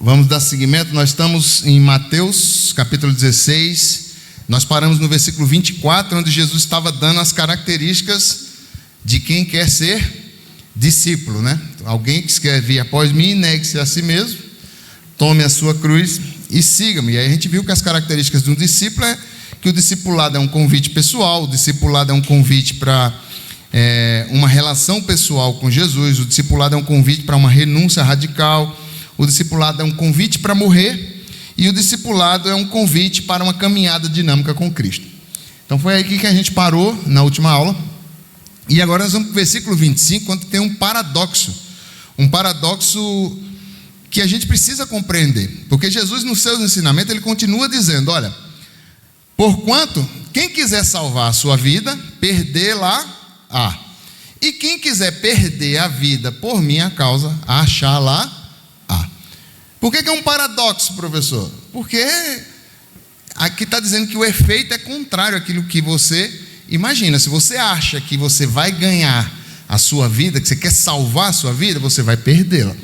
Vamos dar seguimento. Nós estamos em Mateus capítulo 16. Nós paramos no versículo 24, onde Jesus estava dando as características de quem quer ser discípulo, né? Alguém que quer vir após mim, negue-se a si mesmo, tome a sua cruz e siga-me. E aí a gente viu que as características de um discípulo é que o discipulado é um convite pessoal, o discipulado é um convite para uma relação pessoal com Jesus, o discipulado é um convite para uma renúncia radical, o discipulado é um convite para morrer, e o discipulado é um convite para uma caminhada dinâmica com Cristo. Então foi aí que a gente parou na última aula, e agora nós vamos para o versículo 25, onde tem um paradoxo que a gente precisa compreender, porque Jesus nos seus ensinamentos, ele continua dizendo, olha, porquanto, quem quiser salvar a sua vida, perdê-la-á. E quem quiser perder a vida por minha causa, achá-la-á. Por que é um paradoxo, professor? Porque aqui está dizendo que o efeito é contrário àquilo que você imagina. Se você acha que você vai ganhar a sua vida, que você quer salvar a sua vida, você vai perdê-la.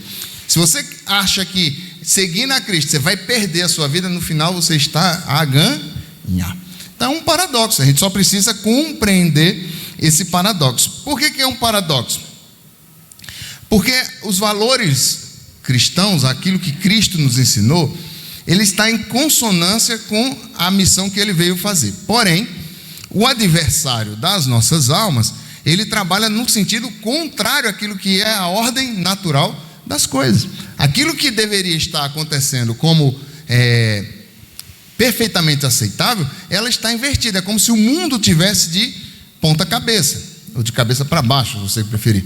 Se você acha que seguindo a Cristo você vai perder a sua vida, no final você está a ganhar. Então é um paradoxo, a gente só precisa compreender esse paradoxo. Por que é um paradoxo? Porque os valores cristãos, aquilo que Cristo nos ensinou, ele está em consonância com a missão que ele veio fazer. Porém, o adversário das nossas almas, ele trabalha no sentido contrário àquilo que é a ordem natural das coisas. Aquilo que deveria estar acontecendo como perfeitamente aceitável, ela está invertida. É como se o mundo tivesse de ponta cabeça, ou de cabeça para baixo, se você preferir.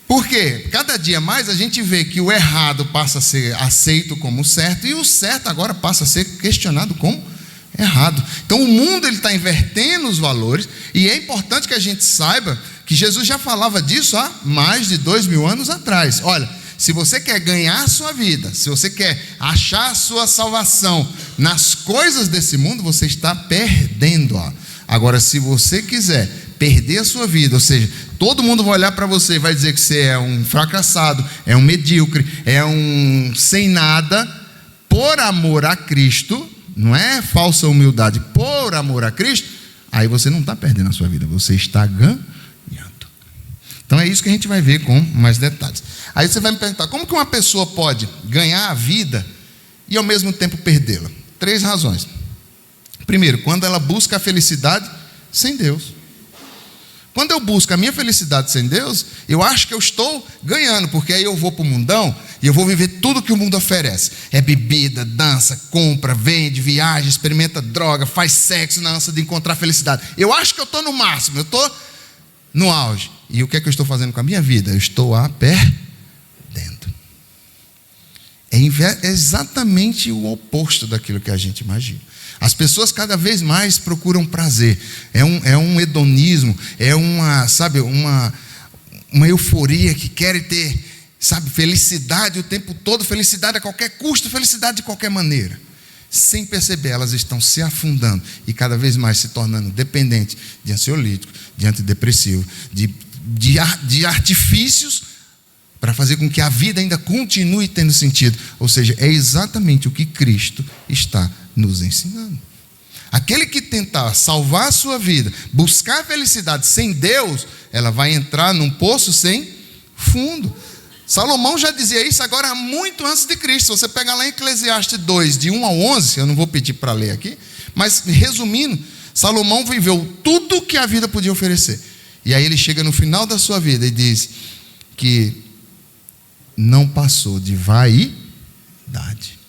Por quê? Cada dia mais a gente vê que o errado passa a ser aceito como certo, e o certo agora passa a ser questionado como errado. Então o mundo está invertendo os valores, e é importante que a gente saiba que Jesus já falava disso há mais de 2000 anos atrás. Olha, se você quer ganhar a sua vida, se você quer achar a sua salvação nas coisas desse mundo, você está perdendo-a. Agora, se você quiser perder a sua vida, ou seja, todo mundo vai olhar para você e vai dizer que você é um fracassado, é um medíocre, é um sem nada, por amor a Cristo, não é falsa humildade, por amor a Cristo, aí você não está perdendo a sua vida, você está ganhando. Então é isso que a gente vai ver com mais detalhes. Aí você vai me perguntar, como que uma pessoa pode ganhar a vida e ao mesmo tempo perdê-la? 3 razões. Primeiro, quando ela busca a felicidade sem Deus. Quando eu busco a minha felicidade sem Deus, eu acho que eu estou ganhando, porque aí eu vou para o mundão e eu vou viver tudo que o mundo oferece. É bebida, dança, compra, vende, viaja, experimenta droga, faz sexo na ânsia de encontrar felicidade. Eu acho que eu estou no máximo, eu estou no auge. E o que é que eu estou fazendo com a minha vida? Eu estou a perdendo. É exatamente o oposto daquilo que a gente imagina. As pessoas cada vez mais procuram prazer. É um hedonismo, é uma euforia que querem ter, felicidade o tempo todo, felicidade a qualquer custo, felicidade de qualquer maneira. Sem perceber, elas estão se afundando e cada vez mais se tornando dependentes de ansiolítico, de antidepressivo, de artifícios para fazer com que a vida ainda continue tendo sentido. Ou seja, é exatamente o que Cristo está nos ensinando. Aquele que tentar salvar a sua vida, buscar a felicidade sem Deus, ela vai entrar num poço sem fundo. Salomão já dizia isso agora muito antes de Cristo. Se você pegar lá em Eclesiastes 2, de 1 ao 11, eu não vou pedir para ler aqui, mas resumindo, Salomão viveu tudo que a vida podia oferecer. E aí ele chega no final da sua vida e diz que não passou de vaidade.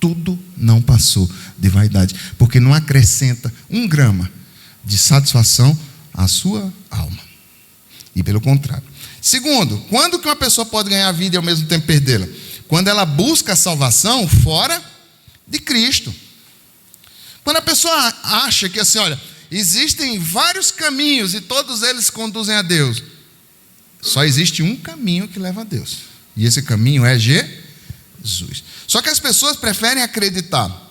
Tudo não passou de vaidade, porque não acrescenta 1 grama de satisfação à sua alma. E pelo contrário. Segundo, quando que uma pessoa pode ganhar a vida e ao mesmo tempo perdê-la? Quando ela busca a salvação fora de Cristo. Quando a pessoa acha que assim, olha, existem vários caminhos e todos eles conduzem a Deus. Só existe um caminho que leva a Deus. E esse caminho é Jesus. Só que as pessoas preferem acreditar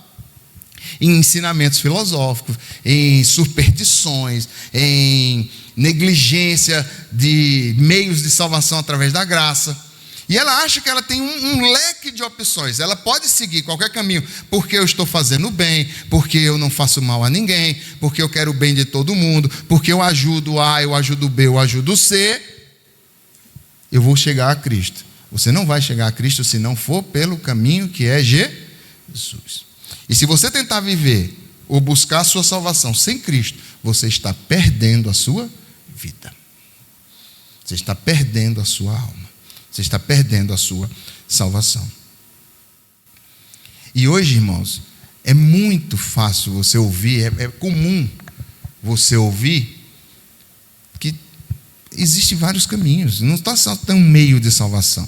em ensinamentos filosóficos, em superstições, em negligência de meios de salvação através da graça. E ela acha que ela tem um leque de opções. Ela pode seguir qualquer caminho, porque eu estou fazendo bem, porque eu não faço mal a ninguém, porque eu quero o bem de todo mundo, porque eu ajudo A, eu ajudo B, eu ajudo C. Eu vou chegar a Cristo. Você não vai chegar a Cristo se não for pelo caminho que é Jesus. E se você tentar viver ou buscar a sua salvação sem Cristo, você está perdendo a sua vida. Você está perdendo a sua alma. Você está perdendo a sua salvação. E hoje, irmãos, é muito fácil você ouvir, é comum você ouvir que existem vários caminhos, não está só um meio de salvação.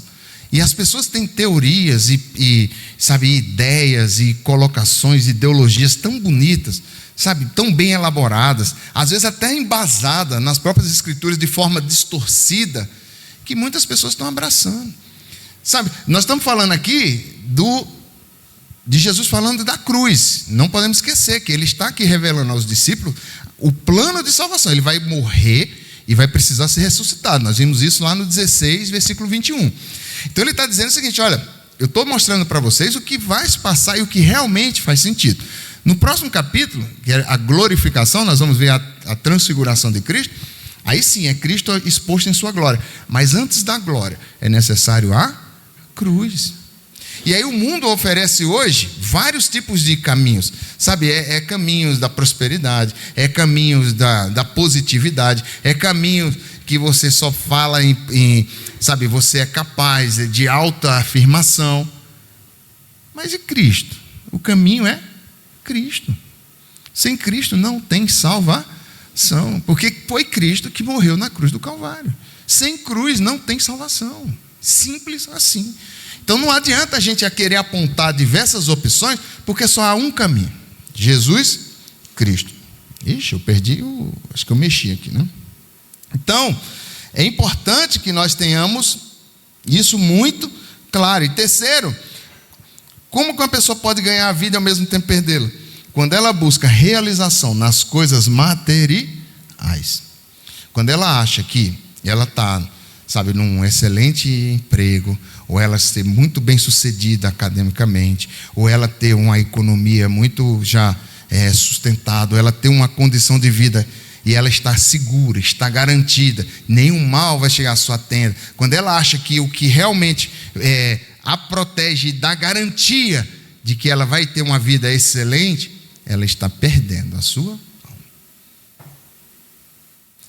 E as pessoas têm teorias sabe, ideias e colocações, ideologias tão bonitas, sabe, tão bem elaboradas, às vezes até embasadas nas próprias escrituras de forma distorcida, que muitas pessoas estão abraçando. Sabe, nós estamos falando aqui de Jesus falando da cruz. Não podemos esquecer que ele está aqui revelando aos discípulos o plano de salvação. Ele vai morrer e vai precisar ser ressuscitado. Nós vimos isso lá no 16, versículo 21. Então ele está dizendo o seguinte: olha, eu estou mostrando para vocês o que vai se passar e o que realmente faz sentido. No próximo capítulo, que é a glorificação, nós vamos ver a transfiguração de Cristo. Aí sim, é Cristo exposto em sua glória. Mas antes da glória, é necessário a cruz. E aí o mundo oferece hoje vários tipos de caminhos. Sabe, é caminhos da prosperidade, é caminhos da positividade, é caminhos que você só fala sabe, você é capaz de autoafirmação. Mas e Cristo? O caminho é Cristo. Sem Cristo não tem salvação. Porque foi Cristo que morreu na cruz do Calvário. Sem cruz não tem salvação. Simples assim. Então não adianta a gente querer apontar diversas opções, porque só há um caminho: Jesus Cristo. Ixi, eu perdi acho que eu mexi aqui, né? Então, é importante que nós tenhamos isso muito claro. E terceiro, como que uma pessoa pode ganhar a vida e ao mesmo tempo perdê-la? Quando ela busca realização nas coisas materiais. Quando ela acha que ela está, sabe, num excelente emprego, ou ela ser muito bem sucedida academicamente, ou ela ter uma economia muito já sustentada, ou ela ter uma condição de vida e ela está segura, está garantida, nenhum mal vai chegar à sua tenda. Quando ela acha que o que realmente a protege e dá garantia de que ela vai ter uma vida excelente, ela está perdendo a sua alma.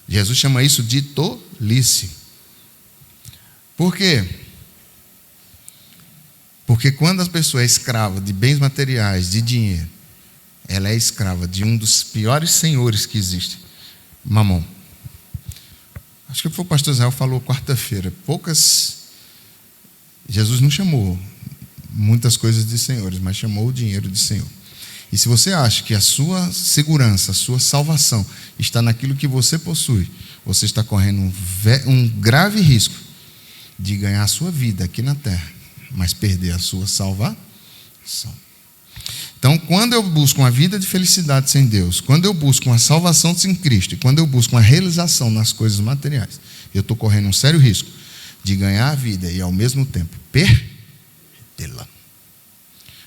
Jesus chama isso de tolice. Por quê? Porque quando a pessoa é escrava de bens materiais, de dinheiro, ela é escrava de um dos piores senhores que existem, Mamon. Acho que foi o pastor Israel falou quarta-feira. Jesus não chamou muitas coisas de senhores, mas chamou o dinheiro de senhor. E se você acha que a sua segurança, a sua salvação está naquilo que você possui, você está correndo um grave risco de ganhar a sua vida aqui na terra, mas perder a sua salvação. Então, quando eu busco uma vida de felicidade sem Deus, quando eu busco uma salvação sem Cristo, e quando eu busco uma realização nas coisas materiais, eu estou correndo um sério risco de ganhar a vida e ao mesmo tempo perdê-la.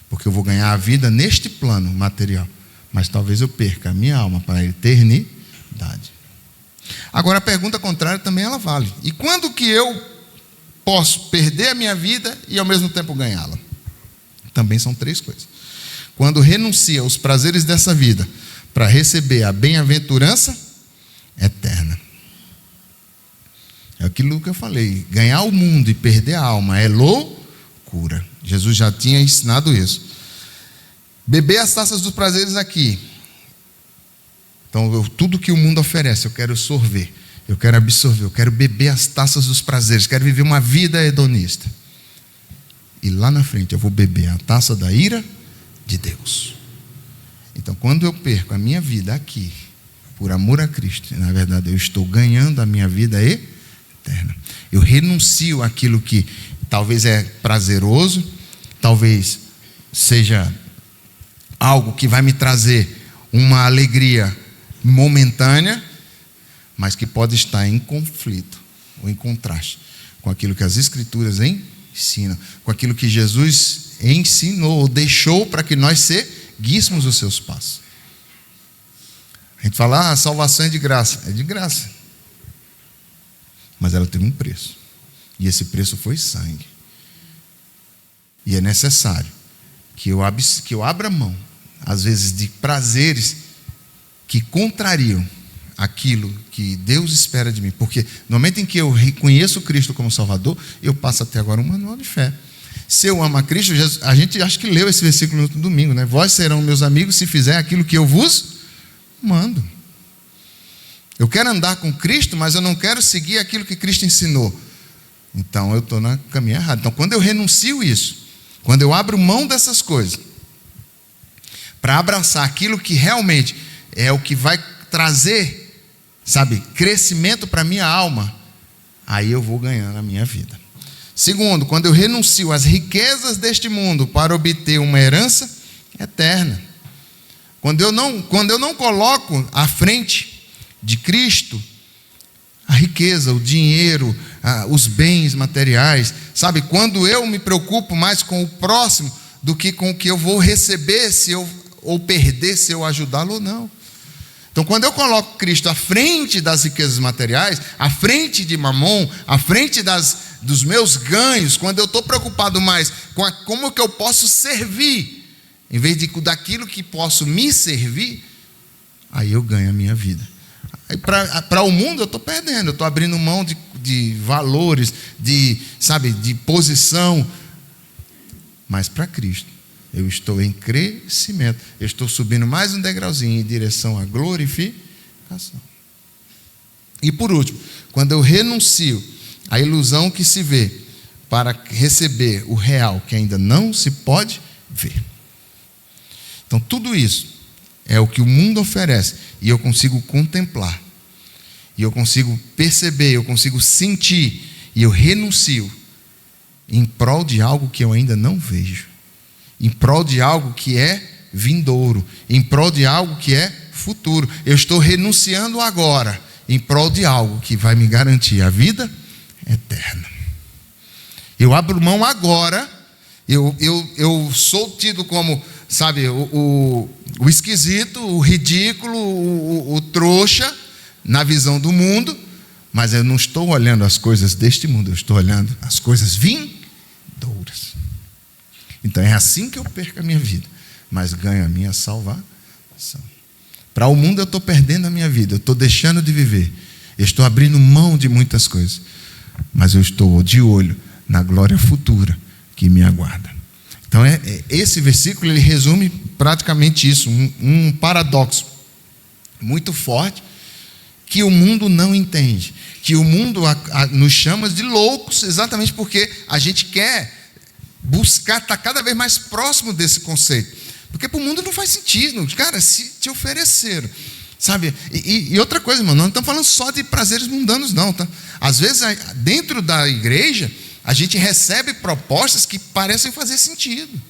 Porque eu vou ganhar a vida neste plano material, mas talvez eu perca a minha alma para a eternidade. Agora a pergunta contrária também ela vale. E quando que eu posso perder a minha vida e ao mesmo tempo ganhá-la? Também são três coisas. Quando renuncia aos prazeres dessa vida para receber a bem-aventurança eterna. É aquilo que eu falei: ganhar o mundo e perder a alma é loucura. Jesus já tinha ensinado isso. Beber as taças dos prazeres aqui. Então, tudo que o mundo oferece, eu quero sorver, eu quero absorver, eu quero beber as taças dos prazeres, quero viver uma vida hedonista. E lá na frente eu vou beber a taça da ira de Deus. Então, quando eu perco a minha vida aqui, por amor a Cristo, na verdade eu estou ganhando a minha vida eterna. Eu renuncio àquilo que talvez é prazeroso, talvez seja algo que vai me trazer uma alegria momentânea, mas que pode estar em conflito ou em contraste com aquilo que as Escrituras ensinam, com aquilo que Jesus ensinou, ou deixou para que nós seguíssemos os seus passos. A gente fala, a salvação é de graça. É de graça. Mas ela teve um preço. E esse preço foi sangue. E é necessário que eu abra mão, às vezes, de prazeres que contrariam aquilo que Deus espera de mim. Porque no momento em que eu reconheço Cristo como Salvador, eu passo até agora um manual de fé. Se eu amo a Cristo, a gente acho que leu esse versículo no domingo, né? Vós serão meus amigos se fizer aquilo que eu vos mando. Eu quero andar com Cristo, mas eu não quero seguir aquilo que Cristo ensinou. Então eu estou no caminho errado. Então quando eu renuncio isso, quando eu abro mão dessas coisas, para abraçar aquilo que realmente é o que vai trazer, sabe, crescimento para a minha alma, aí eu vou ganhando a minha vida. Segundo, quando eu renuncio às riquezas deste mundo para obter uma herança eterna. Quando eu não coloco à frente de Cristo a riqueza, o dinheiro, os bens materiais, sabe? Quando eu me preocupo mais com o próximo do que com o que eu vou receber ou perder se eu ajudá-lo ou não. Então, quando eu coloco Cristo à frente das riquezas materiais, à frente de Mamon, à frente dos meus ganhos, quando eu estou preocupado mais com como que eu posso servir, em vez daquilo que posso me servir, aí eu ganho a minha vida. Para o mundo eu estou perdendo, eu estou abrindo mão de valores, de posição. Mas para Cristo, eu estou em crescimento, eu estou subindo mais um degrauzinho em direção à glorificação. E por último, quando eu renuncio à ilusão que se vê para receber o real que ainda não se pode ver. Então tudo isso é o que o mundo oferece e eu consigo contemplar, e eu consigo perceber, eu consigo sentir, e eu renuncio em prol de algo que eu ainda não vejo, em prol de algo que é vindouro, em prol de algo que é futuro. Eu estou renunciando agora em prol de algo que vai me garantir a vida eterna. Eu abro mão agora, eu sou tido como, sabe, o esquisito, o ridículo, o trouxa na visão do mundo, mas eu não estou olhando as coisas deste mundo, eu estou olhando as coisas vindouras. Então é assim que eu perco a minha vida, mas ganho a minha salvação. Para o mundo eu estou perdendo a minha vida, eu estou deixando de viver, eu estou abrindo mão de muitas coisas, mas eu estou de olho na glória futura que me aguarda. Então esse versículo ele resume praticamente isso, um paradoxo muito forte que o mundo não entende, que o mundo nos chama de loucos exatamente porque a gente quer buscar estar cada vez mais próximo desse conceito, porque para o mundo não faz sentido, cara, se te ofereceram, sabe? E outra coisa, irmão, não estamos falando só de prazeres mundanos não, tá? Às vezes dentro da igreja a gente recebe propostas que parecem fazer sentido,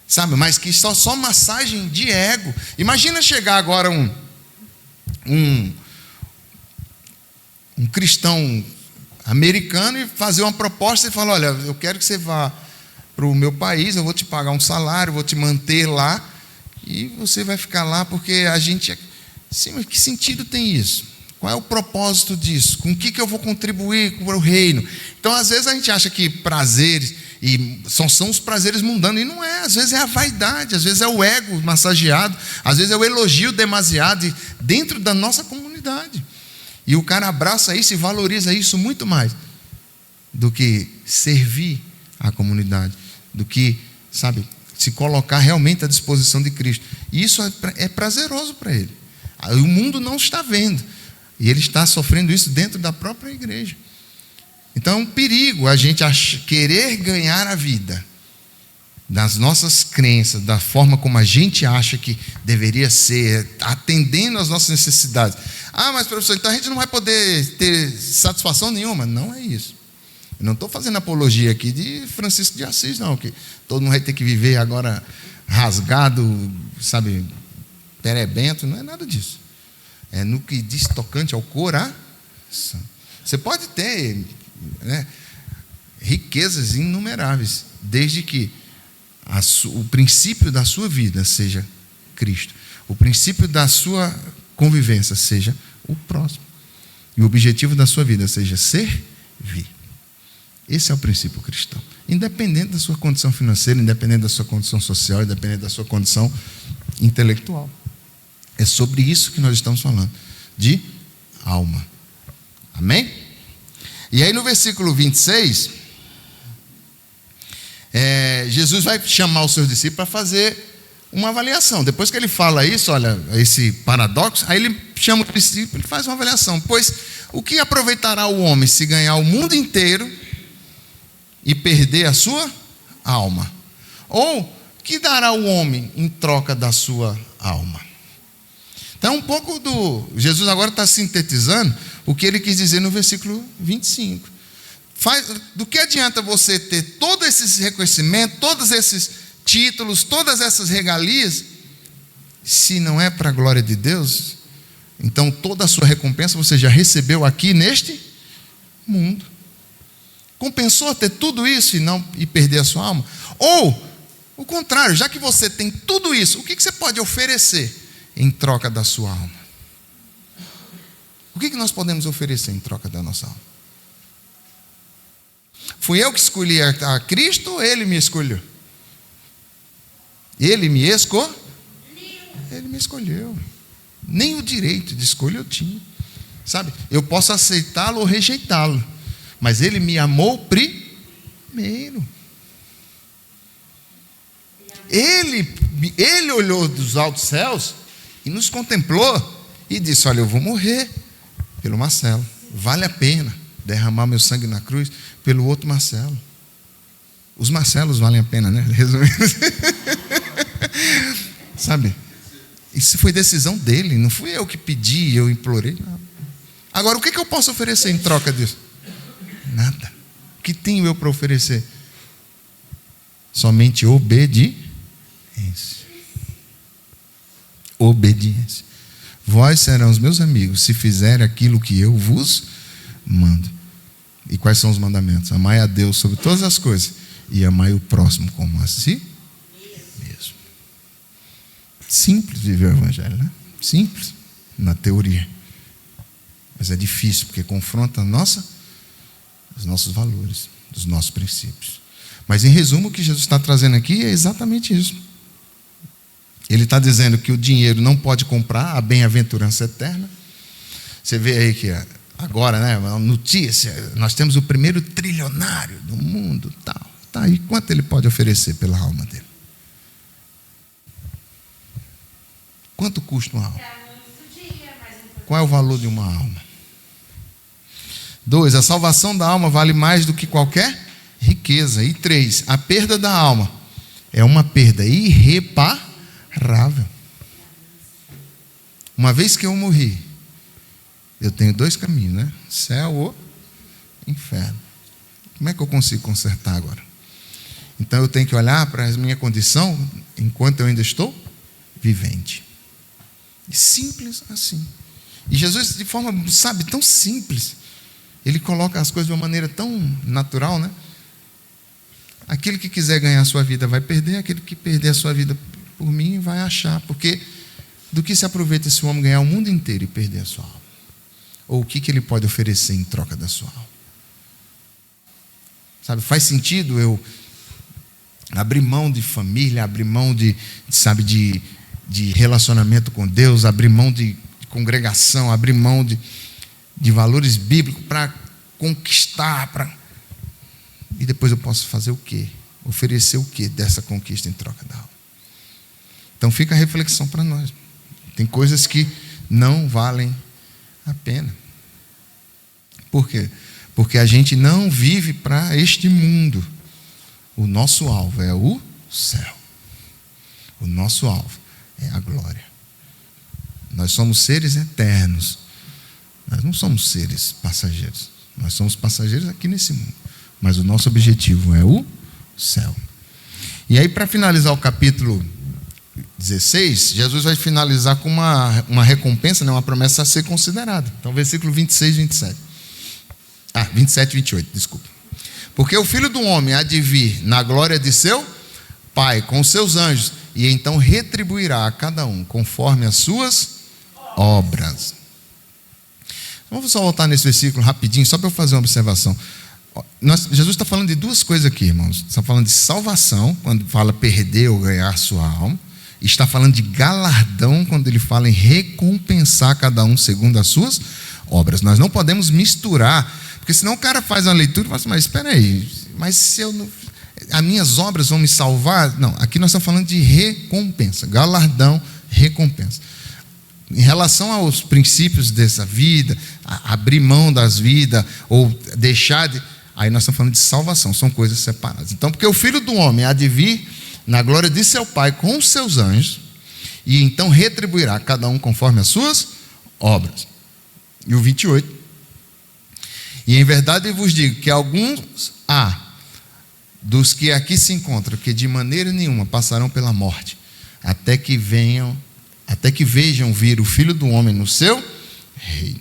sabe? Mas que são só massagem de ego. Imagina chegar agora um cristão americano e fazer uma proposta e falar: olha, eu quero que você vá para o meu país, eu vou te pagar um salário, vou te manter lá e você vai ficar lá porque a gente... Sim, mas que sentido tem isso? Qual é o propósito disso? Com o que eu vou contribuir para o reino? Então, às vezes a gente acha que prazeres são os prazeres mundanos, e não é. Às vezes é a vaidade, às vezes é o ego massageado, às vezes é o elogio demasiado dentro da nossa comunidade. E o cara abraça isso e valoriza isso muito mais do que servir a comunidade, do que, sabe, se colocar realmente à disposição de Cristo. E isso é prazeroso para ele. O mundo não está vendo, e ele está sofrendo isso dentro da própria igreja. Então é um perigo a gente querer ganhar a vida das nossas crenças, da forma como a gente acha que deveria ser, atendendo às nossas necessidades. Ah, mas professor, então a gente não vai poder ter satisfação nenhuma. Não é isso. Eu não estou fazendo apologia aqui de Francisco de Assis, não, que todo mundo vai ter que viver agora rasgado, sabe, perebento. Não é nada disso. É no que diz tocante ao coração. Você pode ter, né, riquezas inumeráveis, desde que o princípio da sua vida seja Cristo, o princípio da sua convivência seja o próximo, e o objetivo da sua vida seja servir. Esse é o princípio cristão, independente da sua condição financeira, independente da sua condição social, independente da sua condição intelectual. É sobre isso que nós estamos falando, de alma. Amém? E aí no versículo 26, Jesus vai chamar os seus discípulos para fazer uma avaliação. Depois que ele fala isso, olha, esse paradoxo, aí ele chama os discípulos e faz uma avaliação. Pois o que aproveitará o homem se ganhar o mundo inteiro e perder a sua alma? Ou o que dará o homem em troca da sua alma? Então, um pouco Jesus agora está sintetizando o que ele quis dizer no versículo 25. Do que adianta você ter todos esses reconhecimentos, todos esses títulos, todas essas regalias, se não é para a glória de Deus? Então, toda a sua recompensa você já recebeu aqui neste mundo. Compensou ter tudo isso e perder a sua alma? Ou, o contrário, já que você tem tudo isso, o que você pode oferecer em troca da sua alma? O que nós podemos oferecer em troca da nossa alma? Fui eu que escolhi a Cristo ou Ele me escolheu? Ele me escolheu. Ele me escolheu. Nem o direito de escolha eu tinha. Sabe? Eu posso aceitá-lo ou rejeitá-lo, mas Ele me amou primeiro. Ele olhou dos altos céus e nos contemplou e disse: olha, eu vou morrer pelo Marcelo, vale a pena derramar meu sangue na cruz pelo outro Marcelo. Os Marcelos valem a pena, né? Resumindo. Sabe? Isso foi decisão dele, não fui eu que pedi, eu implorei, não. Agora, o que eu posso oferecer em troca disso? Nada. O que tenho eu para oferecer? Somente obediência. Obediência. Vós serão os meus amigos se fizerem aquilo que eu vos mando. E quais são os mandamentos? Amai a Deus sobre todas as coisas e amai o próximo como a si mesmo. Simples viver o evangelho, né? Simples na teoria, mas é difícil porque confronta os nossos valores, os nossos princípios. Mas em resumo, o que Jesus está trazendo aqui é exatamente isso. Ele está dizendo que o dinheiro não pode comprar a bem-aventurança eterna. Você vê aí que agora, né, uma notícia, nós temos o primeiro trilionário do mundo, tal. Tá, e quanto ele pode oferecer pela alma dele? Quanto custa uma alma? Qual é o valor de uma alma? 2, a salvação da alma vale mais do que qualquer riqueza. E 3, a perda da alma é uma perda irreparável. Uma vez que eu morri, eu tenho 2 caminhos, né? Céu ou inferno. Como é que eu consigo consertar agora? Então eu tenho que olhar para a minha condição enquanto eu ainda estou vivente. Simples assim. E Jesus, de forma, sabe, tão simples, ele coloca as coisas de uma maneira tão natural, né? Aquele que quiser ganhar a sua vida vai perder, aquele que perder a sua vida por mim vai achar, porque do que se aproveita esse homem ganhar o mundo inteiro e perder a sua alma? Ou o que ele pode oferecer em troca da sua alma? Sabe, faz sentido eu abrir mão de família, abrir mão de relacionamento com Deus, abrir mão de congregação, abrir mão de valores bíblicos para conquistar, e depois eu posso fazer o quê? Oferecer o quê dessa conquista em troca da alma? Então fica a reflexão para nós. Tem coisas que não valem a pena. Por quê? Porque a gente não vive para este mundo. O nosso alvo é o céu. O nosso alvo é a glória. Nós somos seres eternos. Nós não somos seres passageiros. Nós somos passageiros aqui nesse mundo. Mas o nosso objetivo é o céu. E aí, para finalizar o capítulo 16, Jesus vai finalizar com uma recompensa, né, uma promessa a ser considerada. Então, versículo 26 e 27. 27 e 28, desculpa. Porque o Filho do Homem há de vir na glória de seu Pai, com os seus anjos, e então retribuirá a cada um conforme as suas obras. Vamos só voltar nesse versículo rapidinho, só para eu fazer uma observação. Jesus está falando de duas coisas aqui, irmãos. Está falando de salvação, quando fala perder ou ganhar sua alma. E está falando de galardão, quando ele fala em recompensar cada um segundo as suas obras. Nós não podemos misturar, porque senão o cara faz uma leitura e fala assim, mas espera aí, mas se eu não... as minhas obras vão me salvar? Não, aqui nós estamos falando de recompensa, galardão, recompensa. Em relação aos princípios dessa vida, abrir mão das vidas, ou deixar de... aí nós estamos falando de salvação, são coisas separadas. Então, porque o Filho do Homem há de vir na glória de seu Pai com os seus anjos, e então retribuirá cada um conforme as suas obras. E o 28. E em verdade eu vos digo que alguns dos que aqui se encontram, que de maneira nenhuma passarão pela morte, até que vejam vir o Filho do Homem no seu reino.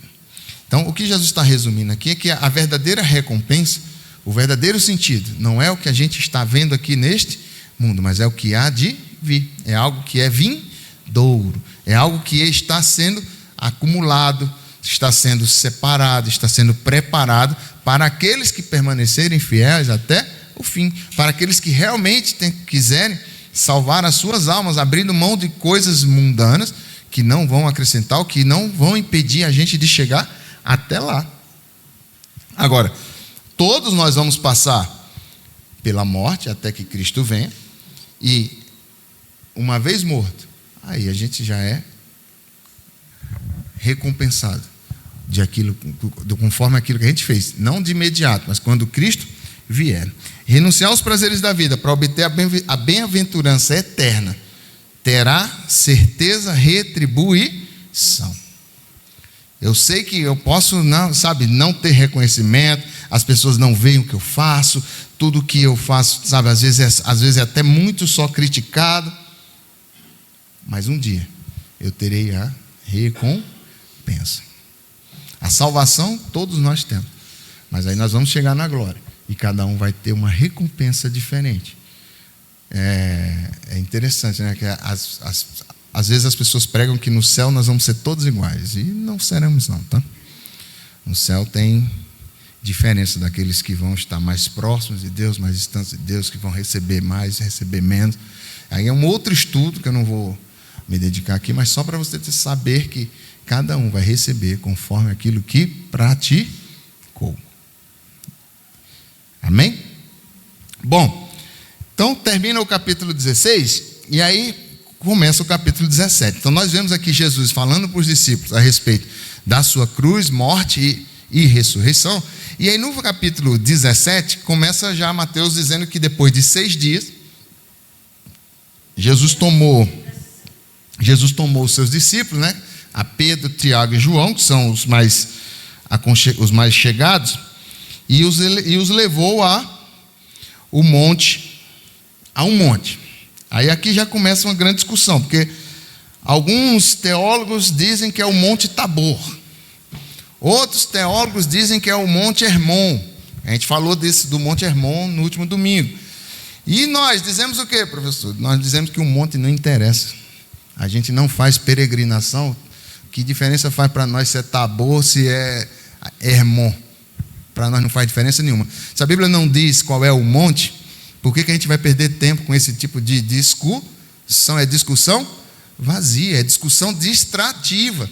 Então, o que Jesus está resumindo aqui é que a verdadeira recompensa, o verdadeiro sentido, não é o que a gente está vendo aqui neste mundo, mas é o que há de vir. É algo que é vindouro, é algo que está sendo acumulado, está sendo separado, está sendo preparado para aqueles que permanecerem fiéis até o fim, para aqueles que realmente quiserem salvar as suas almas, abrindo mão de coisas mundanas que não vão acrescentar, ou que não vão impedir a gente de chegar até lá. Agora, todos nós vamos passar pela morte até que Cristo venha, e uma vez morto, aí a gente já é recompensado conforme aquilo que a gente fez, não de imediato, mas quando Cristo vier. Renunciar aos prazeres da vida para obter a bem-aventurança eterna, terá certeza retribuição. Eu sei que eu posso não ter reconhecimento, as pessoas não veem o que eu faço, tudo que eu faço, às vezes é até muito só criticado, mas um dia eu terei a recompensa. A salvação todos nós temos, mas aí nós vamos chegar na glória e cada um vai ter uma recompensa diferente. É interessante, né? Que às vezes as pessoas pregam que no céu nós vamos ser todos iguais, e não seremos não, tá? No céu tem diferença daqueles que vão estar mais próximos de Deus, mais distantes de Deus, que vão receber mais, receber menos. Aí é um outro estudo que eu não vou me dedicar aqui, mas só para você saber que cada um vai receber conforme aquilo que praticou. Amém? Bom, então termina o capítulo 16 e aí começa o capítulo 17. Então nós vemos aqui Jesus falando para os discípulos a respeito da sua cruz, morte e ressurreição. E aí no capítulo 17 começa já Mateus dizendo que depois de 6 dias Jesus tomou os seus discípulos, né? A Pedro, Tiago e João, que são os mais chegados, e os levou a um monte. Aí aqui já começa uma grande discussão, porque alguns teólogos dizem que é o Monte Tabor, outros teólogos dizem que é o Monte Hermon. A gente falou do Monte Hermon no último domingo. E nós dizemos o quê, professor? Nós dizemos que o monte não interessa. A gente não faz peregrinação. Que diferença faz para nós se é Tabor, se é Hermon? Para nós não faz diferença nenhuma. Se a Bíblia não diz qual é o monte, por que a gente vai perder tempo com esse tipo de discussão? É discussão vazia, é discussão distrativa.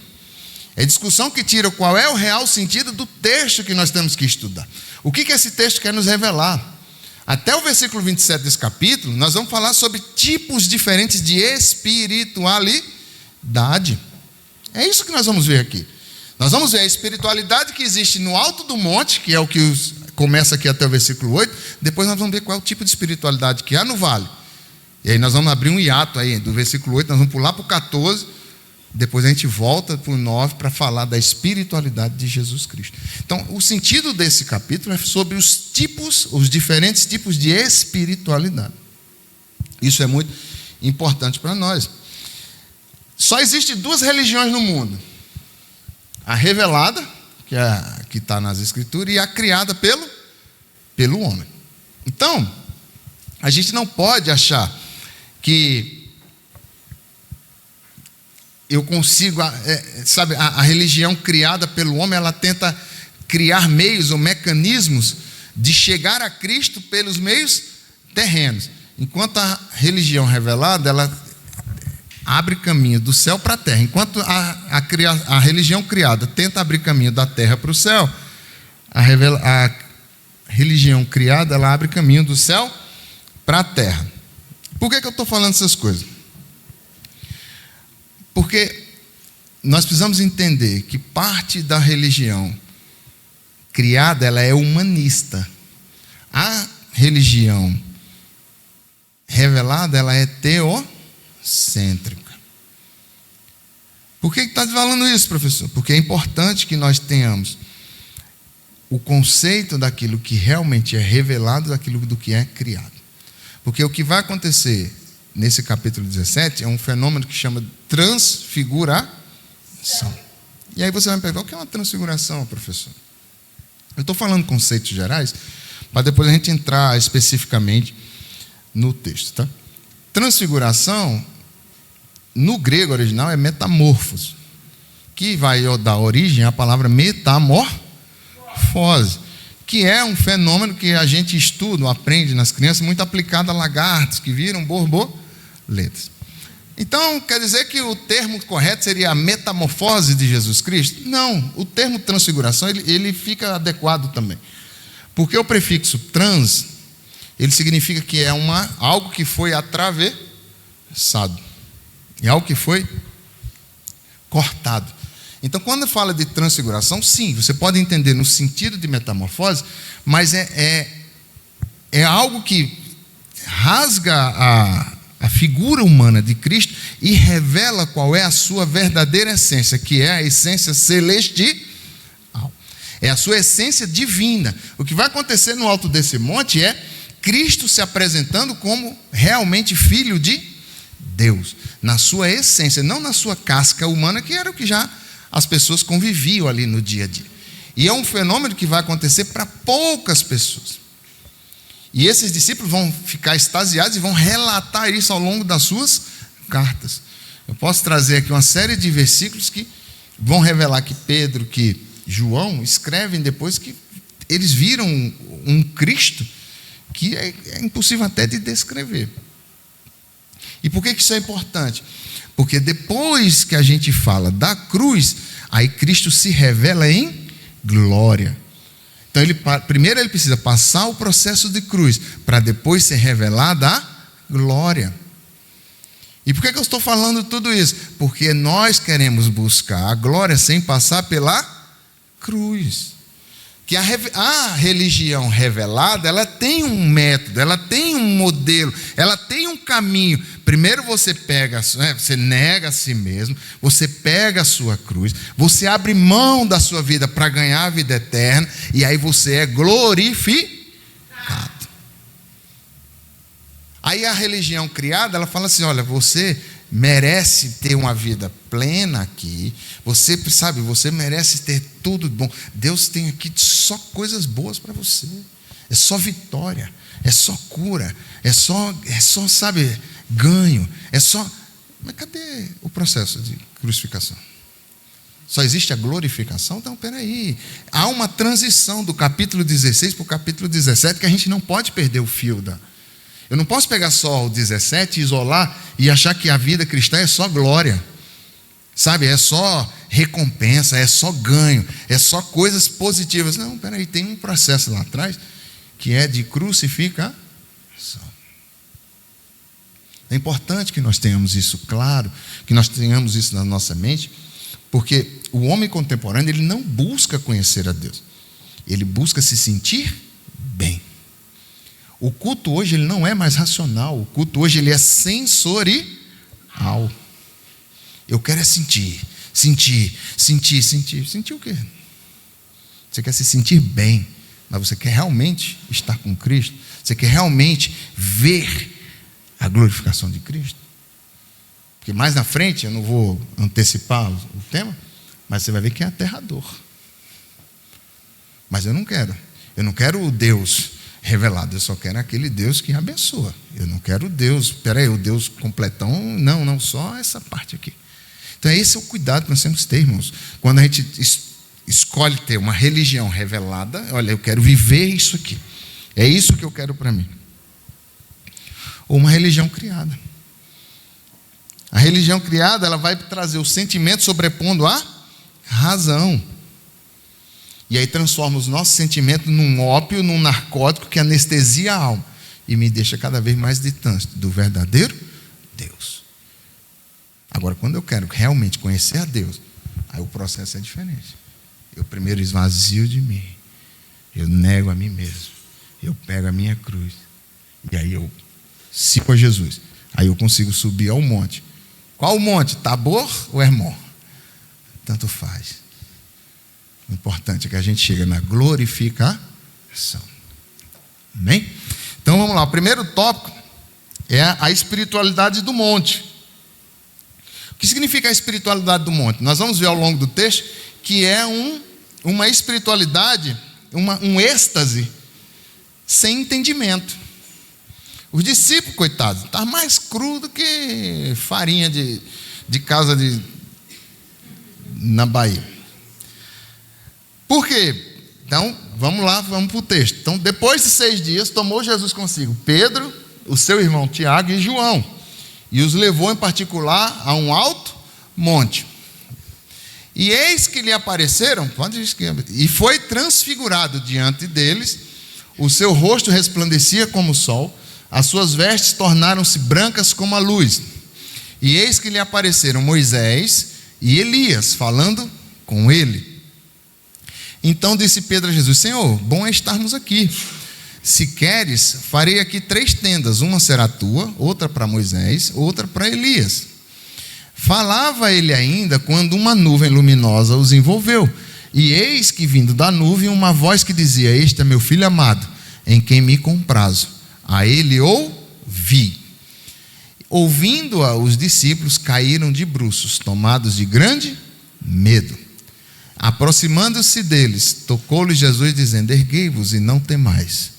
É discussão que tira qual é o real sentido do texto que nós temos que estudar. O que esse texto quer nos revelar? Até o versículo 27 desse capítulo, nós vamos falar sobre tipos diferentes de espiritualidade. É isso que nós vamos ver aqui. Nós vamos ver a espiritualidade que existe no alto do monte, que é o que começa aqui até o versículo 8. Depois nós vamos ver qual é o tipo de espiritualidade que há no vale. E aí nós vamos abrir um hiato aí, do versículo 8, nós vamos pular para o 14. Depois a gente volta para o 9 para falar da espiritualidade de Jesus Cristo. Então, o sentido desse capítulo é sobre os diferentes tipos de espiritualidade. Isso é muito importante para nós. Só existem 2 religiões no mundo. A revelada, que está nas Escrituras, e a criada pelo pelo homem. Então, a gente não pode achar que eu consigo, sabe, a religião criada pelo homem, ela tenta criar meios ou mecanismos de chegar a Cristo pelos meios terrenos. Enquanto a religião revelada, ela abre caminho do céu para a terra. Enquanto a religião criada tenta abrir caminho da terra para o céu, a religião criada, ela abre caminho do céu para a terra. Por que eu estou falando essas coisas? Porque nós precisamos entender que parte da religião criada, ela é humanista. A religião revelada, ela é teocêntrica. Por que está falando isso, professor? Porque é importante que nós tenhamos o conceito daquilo que realmente é revelado, daquilo do que é criado. Porque o que vai acontecer nesse capítulo 17 é um fenômeno que chama transfiguração. E aí você vai me perguntar, o que é uma transfiguração, professor? Eu estou falando conceitos gerais, para depois a gente entrar especificamente no texto, tá? Transfiguração, no grego original, é metamorfose, que vai dar origem à palavra metamorfose, que é um fenômeno que a gente estuda, aprende nas crianças, muito aplicado a lagartos que viram borboletas. Então, quer dizer que o termo correto seria a metamorfose de Jesus Cristo? Não, o termo transfiguração, ele fica adequado também. Porque o prefixo trans, ele significa que é algo que foi atravessado. É algo que foi cortado. Então, quando fala de transfiguração, sim, você pode entender no sentido de metamorfose, mas é algo que rasga a figura humana de Cristo e revela qual é a sua verdadeira essência, que é a essência celestial. É a sua essência divina. O que vai acontecer no alto desse monte é Cristo se apresentando como realmente filho de Deus, na sua essência, não na sua casca humana, que era o que já as pessoas conviviam ali no dia a dia. E é um fenômeno que vai acontecer para poucas pessoas. E esses discípulos vão ficar extasiados e vão relatar isso ao longo das suas cartas. Eu posso trazer aqui uma série de versículos que vão revelar que Pedro, que João escrevem depois que eles viram um Cristo que é impossível até de descrever. E por que isso é importante? Porque depois que a gente fala da cruz, aí Cristo se revela em glória. Então, primeiro ele precisa passar o processo de cruz, para depois ser revelada a glória. E por que eu estou falando tudo isso? Porque nós queremos buscar a glória sem passar pela cruz. Que a religião revelada, ela tem um método, ela tem um modelo, ela tem um caminho. Primeiro você você nega a si mesmo, você pega a sua cruz, você abre mão da sua vida para ganhar a vida eterna, e aí você é glorificado. Aí a religião criada, ela fala assim, olha, você merece ter uma vida plena aqui, você merece ter tudo bom, Deus tem aqui só coisas boas para você, é só vitória, é só cura, é só, sabe, ganho, é só, mas cadê o processo de crucificação? Só existe a glorificação? Então, peraí, há uma transição do capítulo 16 para o capítulo 17 que a gente não pode perder o fio eu não posso pegar só o 17 e isolar e achar que a vida cristã é só glória, sabe, é só recompensa, é só ganho, é só coisas positivas. Não, peraí, tem um processo lá atrás que é de crucificação. É importante que nós tenhamos isso claro, que nós tenhamos isso na nossa mente, porque o homem contemporâneo, ele não busca conhecer a Deus, ele busca se sentir bem. O culto hoje ele não é mais racional, o culto hoje ele é sensorial. Eu quero é sentir o quê? Você quer se sentir bem, mas você quer realmente estar com Cristo? Você quer realmente ver a glorificação de Cristo? Porque mais na frente, eu não vou antecipar o tema, mas você vai ver que é aterrador. Mas eu não quero o Deus revelado. Eu só quero aquele Deus que abençoa. Eu não quero o Deus, o Deus completão. Não, só essa parte aqui. Então esse é o cuidado que nós temos que ter, irmãos. Quando a gente escolhe ter uma religião revelada, olha, eu quero viver isso aqui. É isso que eu quero para mim. Ou uma religião criada. A religião criada, ela vai trazer o sentimento sobrepondo a razão. E aí transforma os nossos sentimentos num ópio, num narcótico que anestesia a alma e me deixa cada vez mais distante do verdadeiro Deus. Agora, quando eu quero realmente conhecer a Deus, aí o processo é diferente. Eu primeiro esvazio de mim, eu nego a mim mesmo, eu pego a minha cruz, e aí eu sigo a Jesus. Aí eu consigo subir ao monte. Qual o monte? Tabor ou Hermon? Tanto faz. O importante é que a gente chega na glorificação. Amém? Então vamos lá. O primeiro tópico é a espiritualidade do monte. O que significa a espiritualidade do monte? Nós vamos ver ao longo do texto que é uma espiritualidade, um êxtase sem entendimento. Os discípulos, coitados, estavam mais cru do que farinha de casa na Bahia. Por quê? Então, vamos lá, vamos para o texto. Então, depois de 6 dias, tomou Jesus consigo Pedro, o seu irmão Tiago e João, e os levou em particular a um alto monte. E eis que lhe apareceram, e foi transfigurado diante deles, o seu rosto resplandecia como o sol, as suas vestes tornaram-se brancas como a luz. E eis que lhe apareceram Moisés e Elias, falando com ele. Então disse Pedro a Jesus: Senhor, bom é estarmos aqui. Se queres, farei aqui 3 tendas, uma será tua, outra para Moisés, outra para Elias. Falava ele ainda quando uma nuvem luminosa os envolveu. E eis que vindo da nuvem uma voz que dizia: Este é meu filho amado, em quem me comprazo. A ele ouvi. Ouvindo-a, os discípulos caíram de bruços, tomados de grande medo. Aproximando-se deles, tocou-lhes Jesus, dizendo: Erguei-vos e não temais.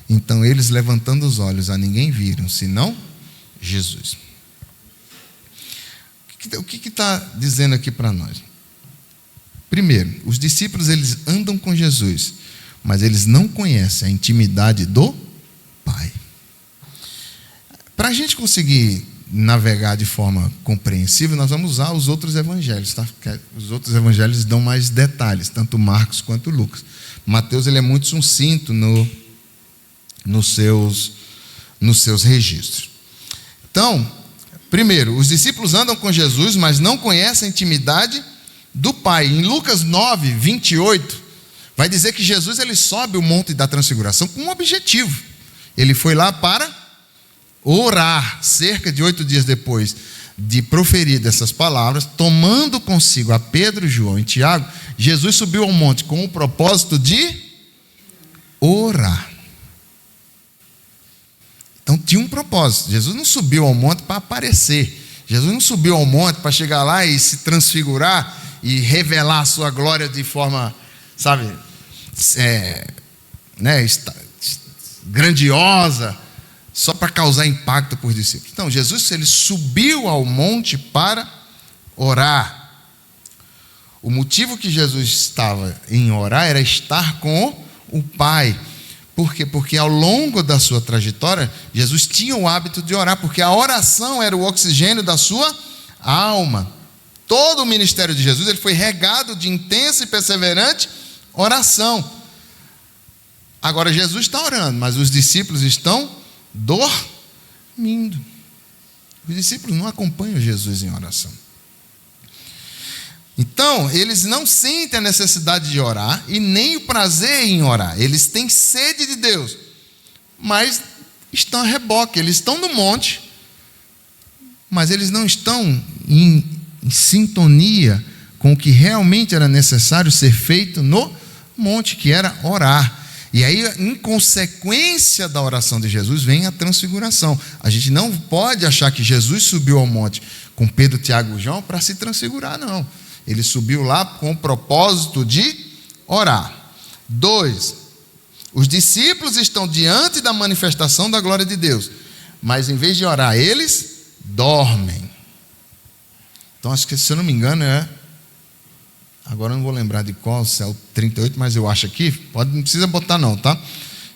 Então eles, levantando os olhos, a ninguém viram, senão Jesus. O que está dizendo aqui para nós? Primeiro, os discípulos, eles andam com Jesus, mas eles não conhecem a intimidade do Pai. Para a gente conseguir navegar de forma compreensível, nós vamos usar os outros evangelhos, tá? Porque os outros evangelhos dão mais detalhes, tanto Marcos quanto Lucas. Mateus, ele é muito sucinto nos seus registros. Então, primeiro, os discípulos andam com Jesus, mas não conhecem a intimidade do Pai. Em Lucas 9, 28, vai dizer que Jesus, ele sobe o monte da transfiguração com um objetivo. Ele foi lá para orar. Cerca de 8 dias depois de proferir dessas palavras, tomando consigo a Pedro, João e Tiago, Jesus subiu ao monte com o propósito de orar. Então tinha um propósito. Jesus não subiu ao monte para aparecer. Jesus não subiu ao monte para chegar lá e se transfigurar e revelar a sua glória de forma, sabe, grandiosa, só para causar impacto por discípulos. Então, Jesus, ele subiu ao monte para orar. O motivo que Jesus estava em orar era estar com o Pai. Por quê? Porque ao longo da sua trajetória, Jesus tinha o hábito de orar, porque a oração era o oxigênio da sua alma. Todo o ministério de Jesus, ele foi regado de intensa e perseverante oração. Agora, Jesus está orando, mas os discípulos estão dormindo. Os discípulos não acompanham Jesus em oração. Então, eles não sentem a necessidade de orar e nem o prazer em orar. Eles têm sede de Deus, mas estão a reboque. Eles estão no monte, mas eles não estão em sintonia com o que realmente era necessário ser feito no monte, que era orar. E aí, em consequência da oração de Jesus, vem a transfiguração. A gente não pode achar que Jesus subiu ao monte com Pedro, Tiago e João para se transfigurar, não. Ele subiu lá com o propósito de orar. 2. Os discípulos estão diante da manifestação da glória de Deus, mas em vez de orar, eles dormem. Então acho que, se eu não me engano, agora eu não vou lembrar de qual, se é o 38, mas eu acho aqui, não precisa botar não, tá?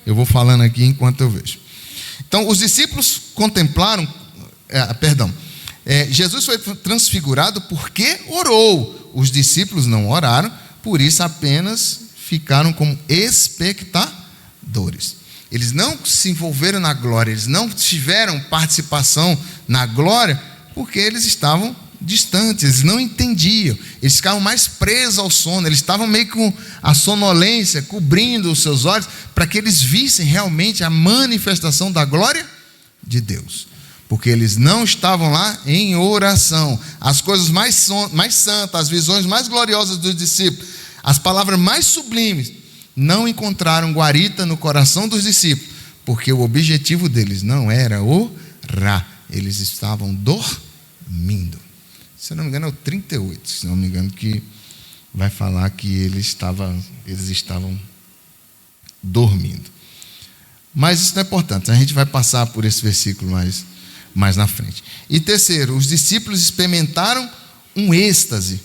Eu vou falando aqui enquanto eu vejo. Então os discípulos contemplaram, Jesus foi transfigurado porque orou. Os discípulos não oraram, por isso apenas ficaram como espectadores. Eles não se envolveram na glória, eles não tiveram participação na glória, porque eles estavam distantes, eles não entendiam, eles ficavam mais presos ao sono, eles estavam meio com a sonolência cobrindo os seus olhos, para que eles vissem realmente a manifestação da glória de Deus, porque eles não estavam lá em oração. As coisas mais santas, as visões mais gloriosas dos discípulos, as palavras mais sublimes, não encontraram guarita no coração dos discípulos, porque o objetivo deles não era orar, eles estavam dormindo. Se eu não me engano é o 38, se não me engano, que vai falar que eles estavam dormindo. Mas isso não é importante, a gente vai passar por esse versículo mais na frente. E terceiro, os discípulos experimentaram um êxtase,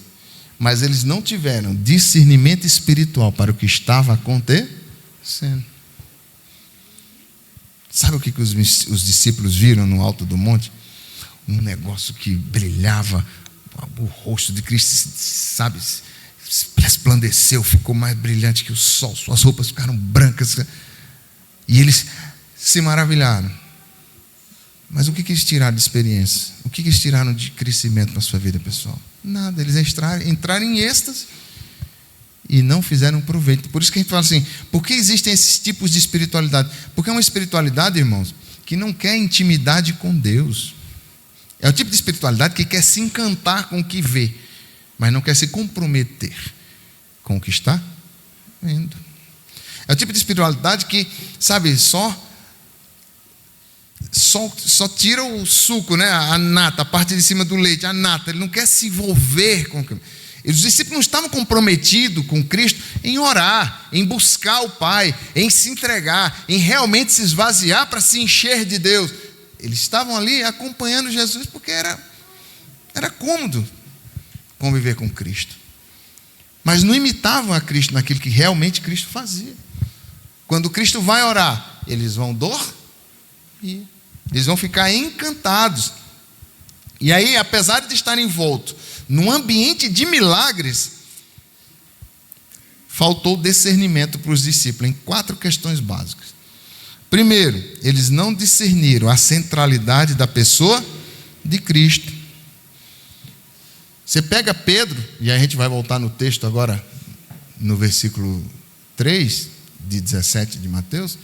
mas eles não tiveram discernimento espiritual para o que estava acontecendo. Sabe o que os discípulos viram no alto do monte? Um negócio que brilhava, o rosto de Cristo, sabe, resplandeceu, ficou mais brilhante que o sol, suas roupas ficaram brancas, e eles se maravilharam. Mas o que eles tiraram de experiência? O que eles tiraram de crescimento na sua vida pessoal? Nada, eles entraram em êxtase e não fizeram proveito. Por isso que a gente fala assim, por que existem esses tipos de espiritualidade? Porque é uma espiritualidade, irmãos, que não quer intimidade com Deus. É o tipo de espiritualidade que quer se encantar com o que vê, mas não quer se comprometer com o que está vendo. É o tipo de espiritualidade que, sabe, só tira o suco, né? A nata, a parte de cima do leite, a nata. Ele não quer se envolver com aquilo. Os discípulos não estavam comprometidos com Cristo em orar, em buscar o Pai, em se entregar, em realmente se esvaziar para se encher de Deus. Eles estavam ali acompanhando Jesus porque era cômodo conviver com Cristo, mas não imitavam a Cristo naquilo que realmente Cristo fazia. Quando Cristo vai orar, eles vão dormir, eles vão ficar encantados. E aí, apesar de estarem envoltos num ambiente de milagres, faltou discernimento para os discípulos em 4 questões básicas. Primeiro, eles não discerniram a centralidade da pessoa de Cristo. Você pega Pedro, e a gente vai voltar no texto agora, no versículo 3, de 17 de Mateus,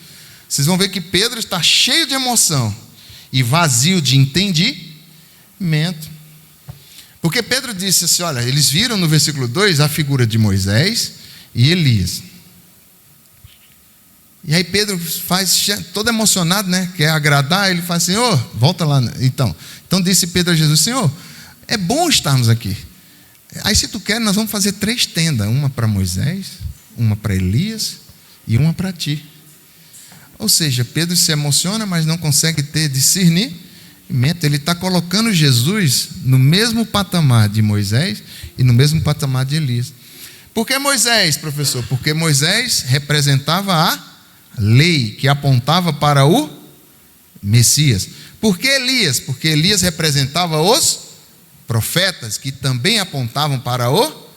vocês vão ver que Pedro está cheio de emoção e vazio de entendimento. Porque Pedro disse assim, olha, eles viram no versículo 2 a figura de Moisés e Elias. E aí Pedro faz, todo emocionado, né? Quer agradar, ele fala, Senhor, volta lá. Então disse Pedro a Jesus, Senhor, é bom estarmos aqui. Aí se tu quer, nós vamos fazer 3 tendas, uma para Moisés, uma para Elias e uma para ti. Ou seja, Pedro se emociona, mas não consegue ter discernimento. Ele está colocando Jesus no mesmo patamar de Moisés e no mesmo patamar de Elias. Por que Moisés, professor? Porque Moisés representava a lei que apontava para o Messias. Por que Elias? Porque Elias representava os profetas que também apontavam para o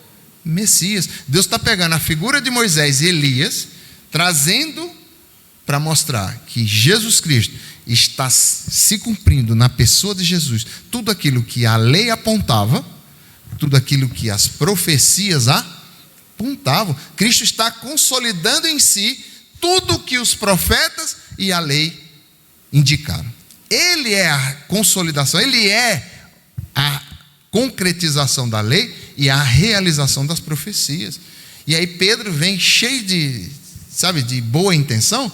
Messias. Deus está pegando a figura de Moisés e Elias, trazendo para mostrar que Jesus Cristo está se cumprindo na pessoa de Jesus. Tudo aquilo que a lei apontava, tudo aquilo que as profecias apontavam, Cristo está consolidando em si tudo que os profetas e a lei indicaram. Ele é a consolidação, ele é a concretização da lei e a realização das profecias. E aí Pedro vem cheio de boa intenção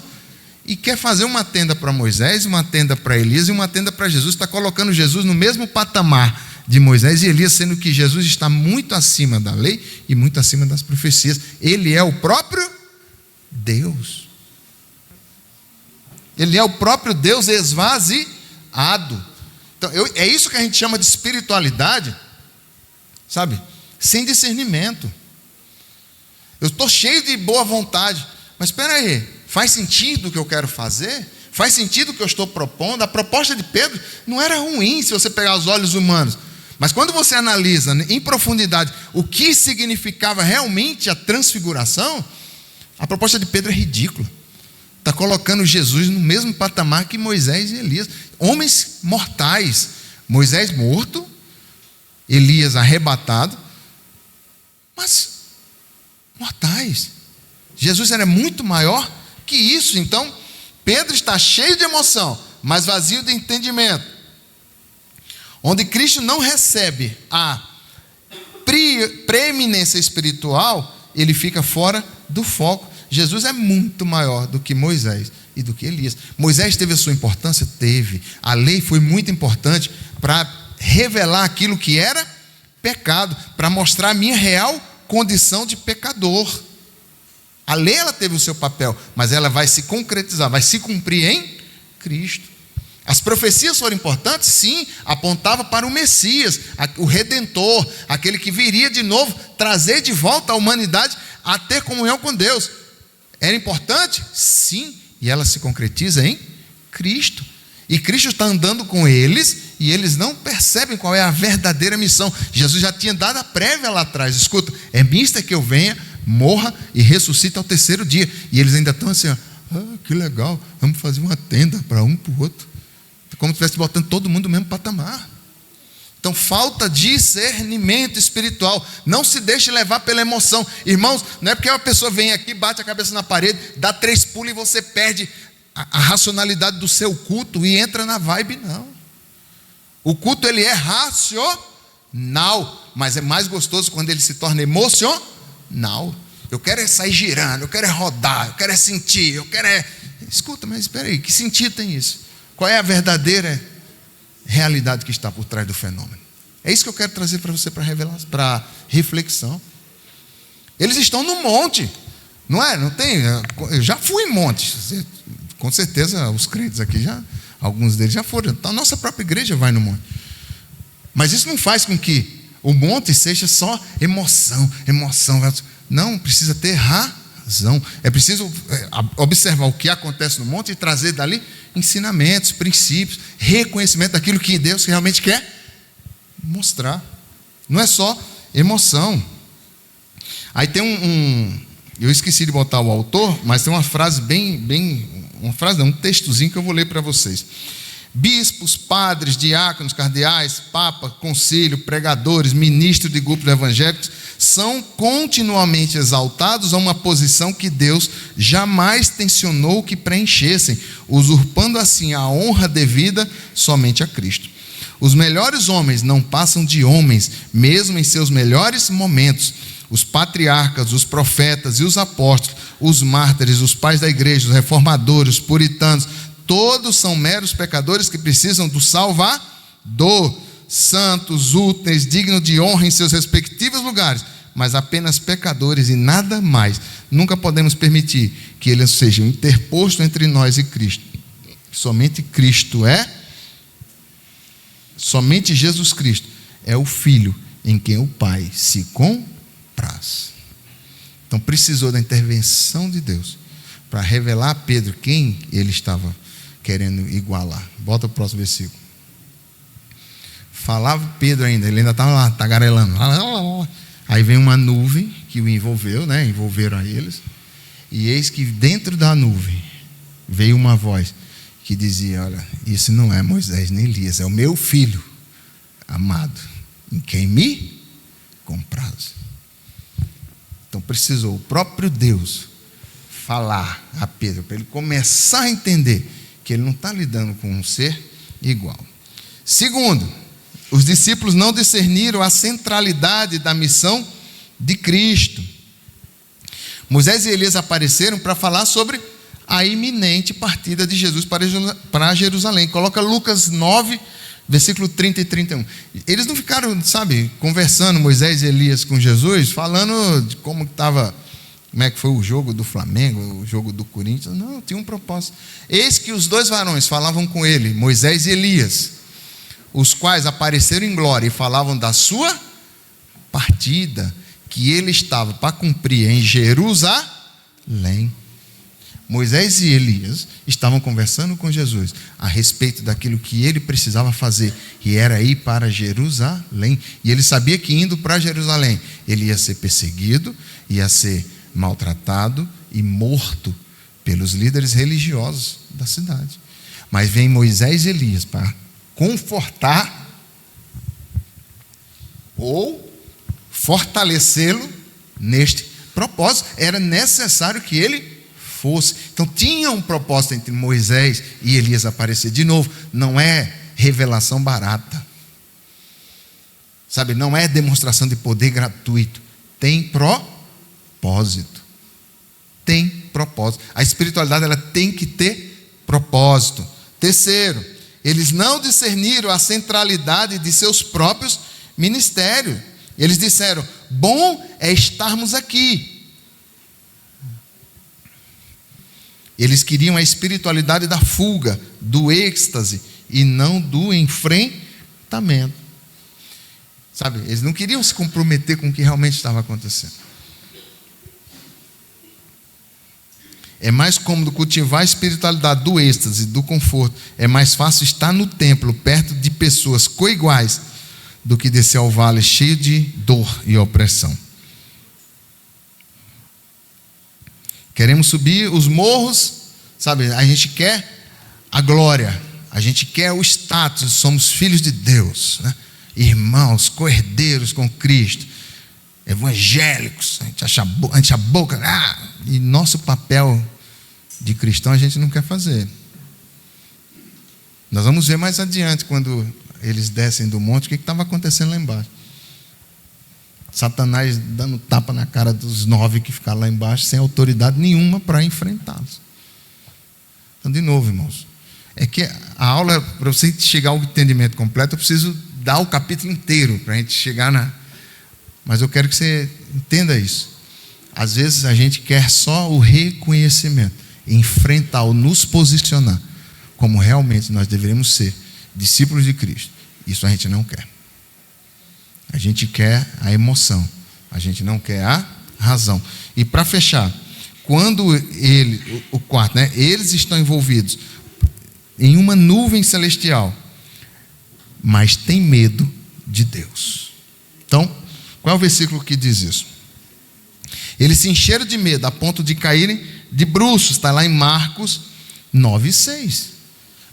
e quer fazer uma tenda para Moisés, uma tenda para Elias e uma tenda para Jesus. Está colocando Jesus no mesmo patamar de Moisés e Elias, sendo que Jesus está muito acima da lei e muito acima das profecias. Ele é o próprio Deus. Ele é o próprio Deus esvaziado. Então, é isso que a gente chama de espiritualidade, sabe? Sem discernimento. Eu estou cheio de boa vontade, mas espera aí, faz sentido o que eu quero fazer? Faz sentido o que eu estou propondo? A proposta de Pedro não era ruim se você pegar os olhos humanos, mas quando você analisa em profundidade o que significava realmente a transfiguração, a proposta de Pedro é ridícula. Está colocando Jesus no mesmo patamar que Moisés e Elias, homens mortais. Moisés morto, Elias arrebatado, mas mortais. Jesus era muito maior que isso. Então Pedro está cheio de emoção, mas vazio de entendimento. Onde Cristo não recebe a preeminência espiritual, ele fica fora do foco. Jesus é muito maior do que Moisés e do que Elias. Moisés teve a sua importância? Teve. A lei foi muito importante para revelar aquilo que era pecado, para mostrar a minha real condição de pecador. A lei, ela teve o seu papel, mas ela vai se concretizar, vai se cumprir em Cristo. As profecias foram importantes? Sim, apontava para o Messias, o Redentor, aquele que viria de novo, trazer de volta a humanidade a ter comunhão com Deus. Era importante? Sim, e ela se concretiza em Cristo. E Cristo está andando com eles, e eles não percebem qual é a verdadeira missão. Jesus já tinha dado a prévia lá atrás. Escuta, é mista que eu venha, morra e ressuscita ao terceiro dia. E eles ainda estão assim, ó, que legal, vamos fazer uma tenda para um para o outro. Como se estivesse botando todo mundo no mesmo patamar. Então falta discernimento espiritual. Não se deixe levar pela emoção. Irmãos, não é porque uma pessoa vem aqui, bate a cabeça na parede, dá 3 pulos e você perde a racionalidade do seu culto e entra na vibe, não. O culto, ele é racional, mas é mais gostoso quando ele se torna emocional. Eu quero é sair girando, eu quero é rodar, eu quero é sentir, eu quero é... Escuta, mas espera aí, que sentido tem isso? Qual é a verdadeira realidade que está por trás do fenômeno? É isso que eu quero trazer para você, para reflexão. Eles estão no monte, não é? Não tem? Eu já fui em monte, com certeza os crentes aqui já, alguns deles já foram. Então a nossa própria igreja vai no monte. Mas isso não faz com que o monte seja só emoção. Não, precisa ter razão. É preciso observar o que acontece no monte e trazer dali ensinamentos, princípios, reconhecimento daquilo que Deus realmente quer mostrar. Não é só emoção. Aí tem eu esqueci de botar o autor, mas tem uma frase um textozinho que eu vou ler para vocês. Bispos, padres, diáconos, cardeais, papa, concílio, pregadores, ministros de grupos evangélicos são continuamente exaltados a uma posição que Deus jamais tensionou que preenchessem, usurpando assim a honra devida somente a Cristo. Os melhores homens não passam de homens, mesmo em seus melhores momentos. Os patriarcas, os profetas e os apóstolos, os mártires, os pais da igreja, os reformadores, os puritanos, todos são meros pecadores que precisam do Salvador, santos, úteis, dignos de honra em seus respectivos lugares, mas apenas pecadores e nada mais. Nunca podemos permitir que eles sejam interposto entre nós e Cristo. Somente Jesus Cristo é o Filho em quem o Pai se compraz. Então precisou da intervenção de Deus para revelar a Pedro quem ele estava querendo igualar. Bota o próximo versículo. Falava Pedro ainda, ele ainda estava lá, tagarelando. Aí vem uma nuvem que o envolveu, né? Envolveram a eles. E eis que dentro da nuvem veio uma voz que dizia: olha, isso não é Moisés nem Elias, é o meu filho amado, em quem me compraz. Então precisou o próprio Deus falar a Pedro, para ele começar a entender que ele não está lidando com um ser igual. Segundo, os discípulos não discerniram a centralidade da missão de Cristo. Moisés e Elias apareceram para falar sobre a iminente partida de Jesus para Jerusalém. Coloca Lucas 9, versículo 30 e 31. Eles não ficaram, conversando, Moisés e Elias com Jesus, falando de como estava como é que foi o jogo do Flamengo, o jogo do Corinthians. Não, tinha um propósito. Eis que os 2 varões falavam com ele, Moisés e Elias, os quais apareceram em glória e falavam da sua partida, que ele estava para cumprir em Jerusalém. Moisés e Elias estavam conversando com Jesus a respeito daquilo que ele precisava fazer, e era ir para Jerusalém. E ele sabia que indo para Jerusalém, ele ia ser perseguido, ia ser maltratado e morto pelos líderes religiosos da cidade. Mas vem Moisés e Elias para confortar ou fortalecê-lo neste propósito. Era necessário que ele fosse. Então tinha um propósito entre Moisés e Elias aparecer. De novo, não é revelação barata, sabe? Não é demonstração de poder gratuito. Tem propósito. Tem propósito. A espiritualidade, ela tem que ter propósito. Terceiro, eles não discerniram a centralidade de seus próprios ministérios. Eles disseram: bom é estarmos aqui. Eles queriam a espiritualidade da fuga, do êxtase, e não do enfrentamento. Sabe, eles não queriam se comprometer com o que realmente estava acontecendo. É mais cômodo cultivar a espiritualidade do êxtase, do conforto. É mais fácil estar no templo, perto de pessoas coiguais, do que descer ao vale cheio de dor e opressão. Queremos subir os morros, sabe? A gente quer a glória, a gente quer o status, somos filhos de Deus, né? Irmãos, co-herdeiros com Cristo, evangélicos, a gente enche a boca, e nosso papel de cristão a gente não quer fazer. Nós vamos ver mais adiante, quando eles descem do monte, o que estava acontecendo lá embaixo. Satanás dando tapa na cara dos 9 que ficaram lá embaixo, sem autoridade nenhuma para enfrentá-los. Então, de novo, irmãos, é que a aula, para você chegar ao entendimento completo, eu preciso dar o capítulo inteiro para a gente chegar na... Mas eu quero que você entenda isso. Às vezes a gente quer só o reconhecimento, enfrentar ou nos posicionar como realmente nós deveríamos ser discípulos de Cristo. Isso a gente não quer. A gente quer a emoção, a gente não quer a razão. E para fechar, quando o quarto, né, eles estão envolvidos em uma nuvem celestial, mas tem medo de Deus. Então, qual é o versículo que diz isso? Eles se encheram de medo a ponto de caírem de bruços. Está lá em Marcos 9,6.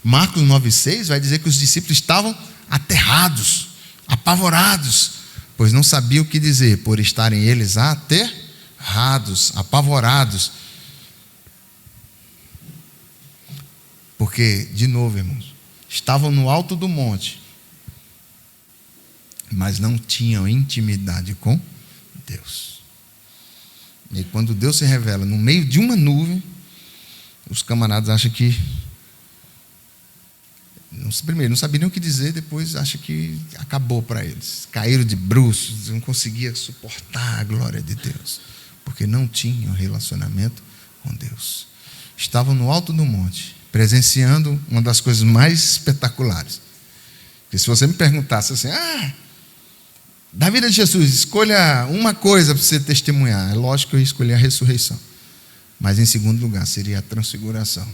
Marcos 9,6 vai dizer que os discípulos estavam aterrados, apavorados, pois não sabiam o que dizer, por estarem eles aterrados, apavorados. Porque, de novo, irmãos, estavam no alto do monte, mas não tinham intimidade com Deus. E quando Deus se revela no meio de uma nuvem, os camaradas acham que... Primeiro, não sabiam nem o que dizer, depois acham que acabou para eles. Caíram de bruços, não conseguiam suportar a glória de Deus, porque não tinham relacionamento com Deus. Estavam no alto do monte, presenciando uma das coisas mais espetaculares. Porque se você me perguntasse assim, da vida de Jesus, escolha uma coisa para você testemunhar. É lógico que eu ia escolher a ressurreição. Mas em segundo lugar, seria a transfiguração.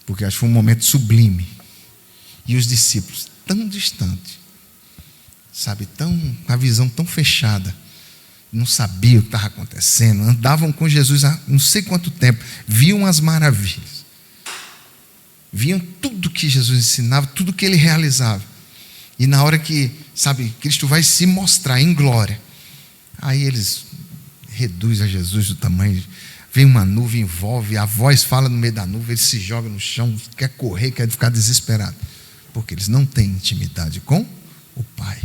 Porque acho que foi um momento sublime. E os discípulos, tão distantes, sabe, com a visão tão fechada, não sabiam o que estava acontecendo, andavam com Jesus há não sei quanto tempo, viam as maravilhas, viam tudo que Jesus ensinava, tudo que ele realizava. E na hora que, sabe, Cristo vai se mostrar em glória, aí eles reduzem a Jesus do tamanho, vem uma nuvem, envolve, a voz fala no meio da nuvem, ele se joga no chão, quer correr, quer ficar desesperado, porque eles não têm intimidade com o Pai.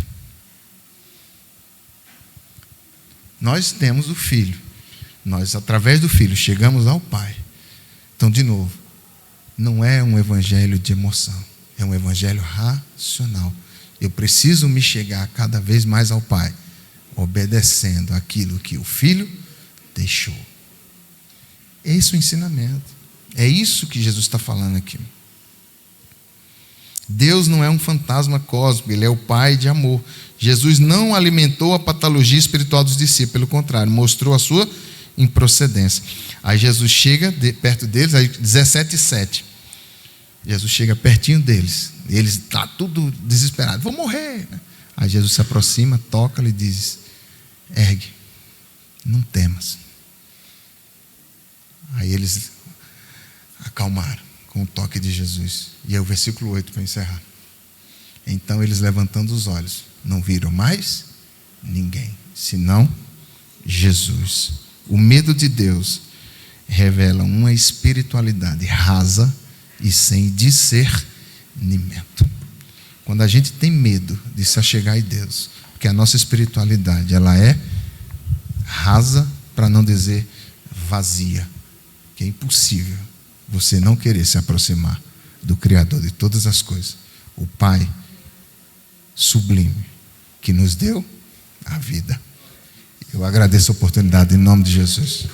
Nós temos o Filho, nós através do Filho chegamos ao Pai. Então, de novo, não é um evangelho de emoção, é um evangelho racional. Eu preciso me chegar cada vez mais ao Pai, obedecendo aquilo que o Filho deixou. Esse é o ensinamento. É isso que Jesus está falando aqui. Deus não é um fantasma cósmico, Ele é o Pai de amor. Jesus não alimentou a patologia espiritual dos discípulos, pelo contrário, mostrou a sua improcedência. Aí Jesus chega perto deles, aí 17:7. Jesus chega pertinho deles, eles estão tudo desesperados, vão morrer. Aí Jesus se aproxima, toca-lhe e diz: ergue, não temas. Aí eles acalmaram com o toque de Jesus. E é o versículo 8 para encerrar. Então eles, levantando os olhos, não viram mais ninguém, senão Jesus. O medo de Deus revela uma espiritualidade rasa e sem discernimento. Quando a gente tem medo de se achegar a Deus, porque a nossa espiritualidade ela é rasa, para não dizer vazia, que é impossível você não querer se aproximar do Criador de todas as coisas, o Pai sublime que nos deu a vida. Eu agradeço a oportunidade em nome de Jesus.